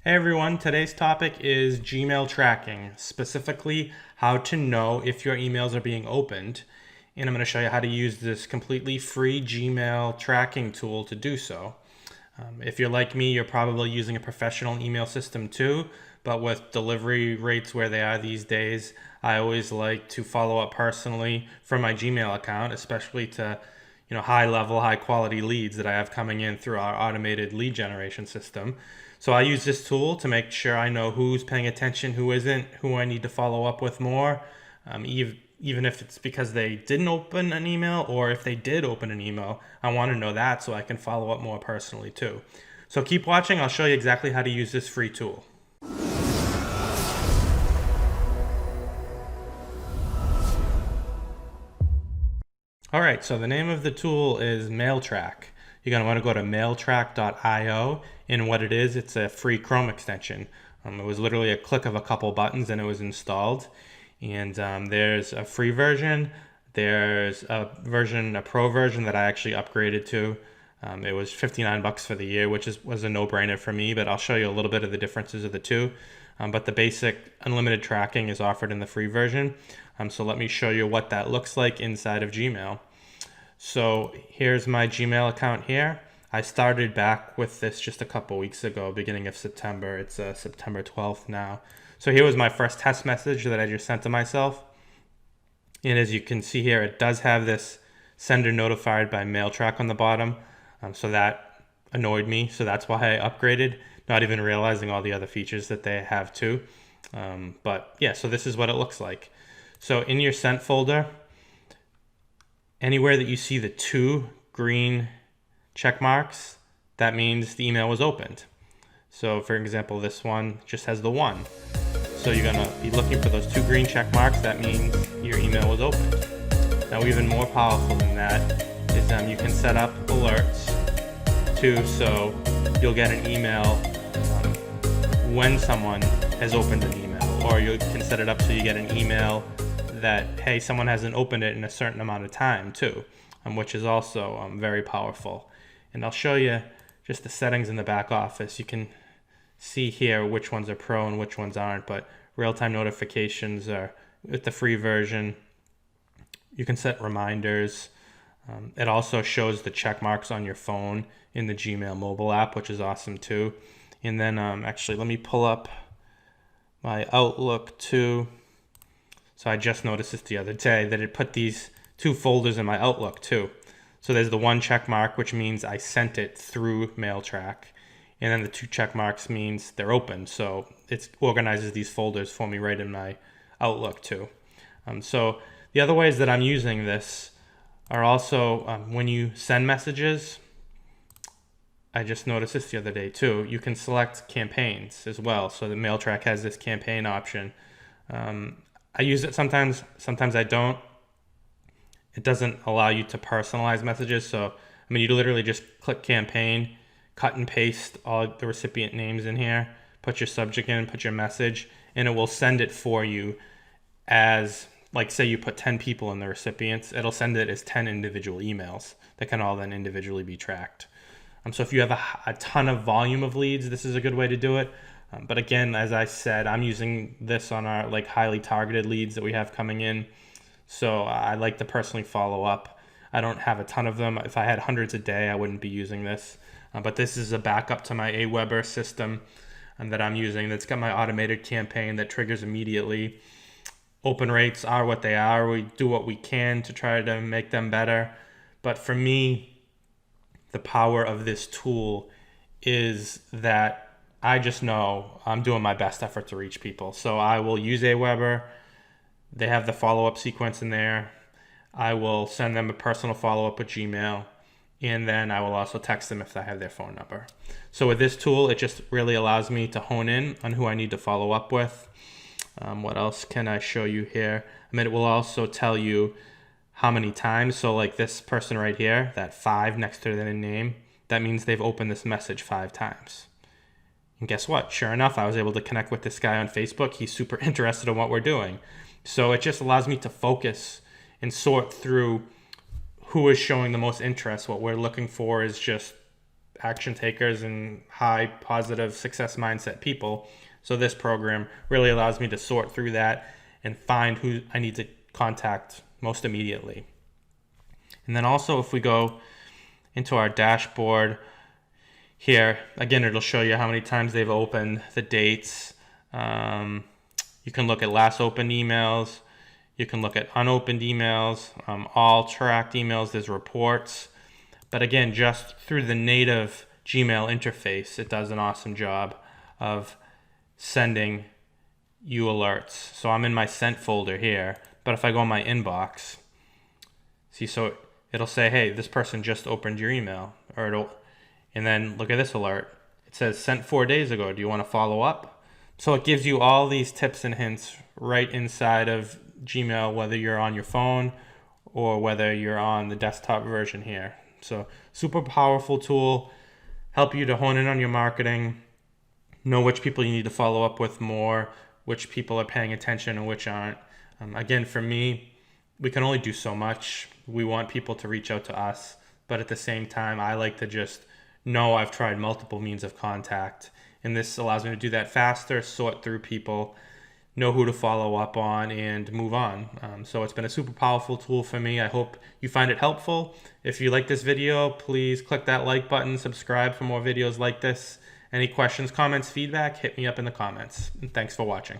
Hey everyone, today's topic is Gmail tracking, specifically how to know if your emails are being opened. And I'm going to show you how to use this completely free Gmail tracking tool to do so. If you're like me, you're probably using a professional email system too, but with delivery rates where they are these days, I always like to follow up personally from my Gmail account, especially to high level, high quality leads that I have coming in through our automated lead generation system. So I use this tool to make sure I know who's paying attention, who isn't, who I need to follow up with more, even if it's because they didn't open an email or if they did open an email, I want to know that so I can follow up more personally too. So keep watching, I'll show you exactly how to use this free tool. All right, so the name of the tool is MailTrack. You're going to want to go to mailtrack.io, and what it is, it's a free Chrome extension. It was literally a click of a couple buttons and it was installed. And there's a free version, there's a pro version that I actually upgraded to. It was $59 for the year, which was a no-brainer for me, but I'll show you a little bit of the differences of the two. But the basic unlimited tracking is offered in the free version. So let me show you what that looks like inside of Gmail. So here's my Gmail account here. I started back with this just a couple weeks ago, beginning of September. It's September 12th now. So here was my first test message that I just sent to myself. And as you can see here, it does have this sender notified by MailTrack on the bottom. So that annoyed me. So that's why I upgraded, not even realizing all the other features that they have too. But yeah, so this is what it looks like. So in your sent folder, anywhere that you see the two green check marks, that means the email was opened. So for example, this one just has the one. So you're gonna be looking for those two green check marks, that means your email was opened. Now even more powerful than that is you can set up alerts too, so you'll get an email when someone has opened an email, or you can set it up so you get an email that, hey, someone hasn't opened it in a certain amount of time too, which is also very powerful. And I'll show you just the settings in the back office. You can see here which ones are pro and which ones aren't, but real-time notifications are with the free version. You can set reminders. It also shows the check marks on your phone in the Gmail mobile app, which is awesome too. And then actually, let me pull up my Outlook too. So I just noticed this the other day that it put these two folders in my Outlook too. So there's the one check mark, which means I sent it through MailTrack. And then the two check marks means they're open. So it organizes these folders for me right in my Outlook too. So the other ways that I'm using this are also when you send messages. I just noticed this the other day too. You can select campaigns as well. So the MailTrack has this campaign option. I use it sometimes I don't. It doesn't allow you to personalize messages. So, I mean, you literally just click campaign, cut and paste all the recipient names in here, put your subject in, put your message, and it will send it for you as, like, say you put 10 people in the recipients, it'll send it as 10 individual emails that can all then individually be tracked. So if you have a ton of volume of leads, this is a good way to do it. But again, as I said, I'm using this on our highly targeted leads that we have coming in. So I like to personally follow up. I don't have a ton of them. If I had hundreds a day, I wouldn't be using this. But this is a backup to my Aweber system that I'm using that's got my automated campaign that triggers immediately. Open rates are what they are. We do what we can to try to make them better. But for me, the power of this tool is that I just know I'm doing my best effort to reach people. So I will use Aweber. They have the follow-up sequence in there. I will send them a personal follow-up with Gmail. And then I will also text them if I have their phone number. So with this tool, it just really allows me to hone in on who I need to follow up with. What else can I show you here? I mean, it will also tell you how many times. So like this person right here, that 5 next to their name, that means they've opened this message 5 times. And guess what? Sure enough, I was able to connect with this guy on Facebook. He's super interested in what we're doing. So it just allows me to focus and sort through who is showing the most interest. What we're looking for is just action takers and high positive success mindset people. So this program really allows me to sort through that and find who I need to contact most immediately. And then also if we go into our dashboard here, again, it'll show you how many times they've opened, the dates. You can look at last opened emails. You can look at unopened emails, all tracked emails, there's reports. But again, just through the native Gmail interface, it does an awesome job of sending you alerts. So I'm in my sent folder here, but if I go in my inbox, see, so it'll say, hey, this person just opened your email, and then look at this alert. It says sent 4 days ago. Do you want to follow up? So it gives you all these tips and hints right inside of Gmail, whether you're on your phone or whether you're on the desktop version here. So super powerful tool, help you to hone in on your marketing, know which people you need to follow up with more, which people are paying attention and which aren't. Again, for me, we can only do so much. We want people to reach out to us, but at the same time, I like to just know I've tried multiple means of contact, and this allows me to do that faster, sort through people, know who to follow up on, and move on. So it's been a super powerful tool for me. I hope you find it helpful. If you like this video, please click that like button, subscribe for more videos like this. Any questions, comments, feedback, hit me up in the comments. And thanks for watching.